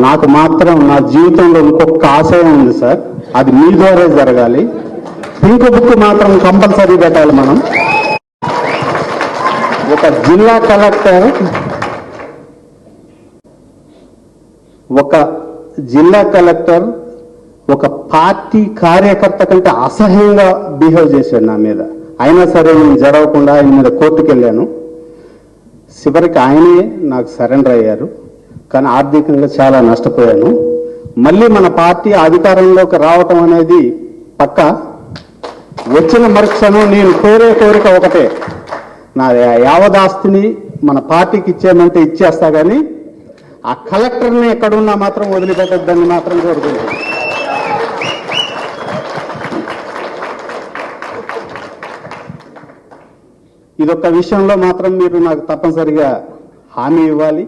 నాకు మాత్రం నా జీవితంలో ఇంకొక ఆశయం ఉంది సార్, అది మీ ద్వారా జరగాలి. పింక్ బుక్ మాత్రం కంపల్సరీ పెట్టాలి. మనం ఒక జిల్లా కలెక్టర్ ఒక పార్టీ కార్యకర్త కంటే అసహ్యంగా బిహేవ్ చేశాడు నా మీద. అయినా సరే నేను జరగకుండా ఆయన మీద కోర్టుకు వెళ్ళాను. చివరికి ఆయనే నాకు సరెండర్ అయ్యారు. కానీ ఆర్థికంగా చాలా నష్టపోయాను. మళ్ళీ మన పార్టీ అధికారంలోకి రావటం అనేది పక్క. వచ్చిన మరుక్షణం నేను కోరిక ఒకటే, నా యావదాస్తిని మన పార్టీకి ఇచ్చేయమంటే ఇచ్చేస్తా, కానీ ఆ కలెక్టర్ని ఎక్కడున్నా మాత్రం వదిలిపెట్టద్దని మాత్రం కోరుకుంటున్నాను. ఇదొక్క విషయంలో మాత్రం మీరు నాకు తప్పనిసరిగా హామీ ఇవ్వాలి.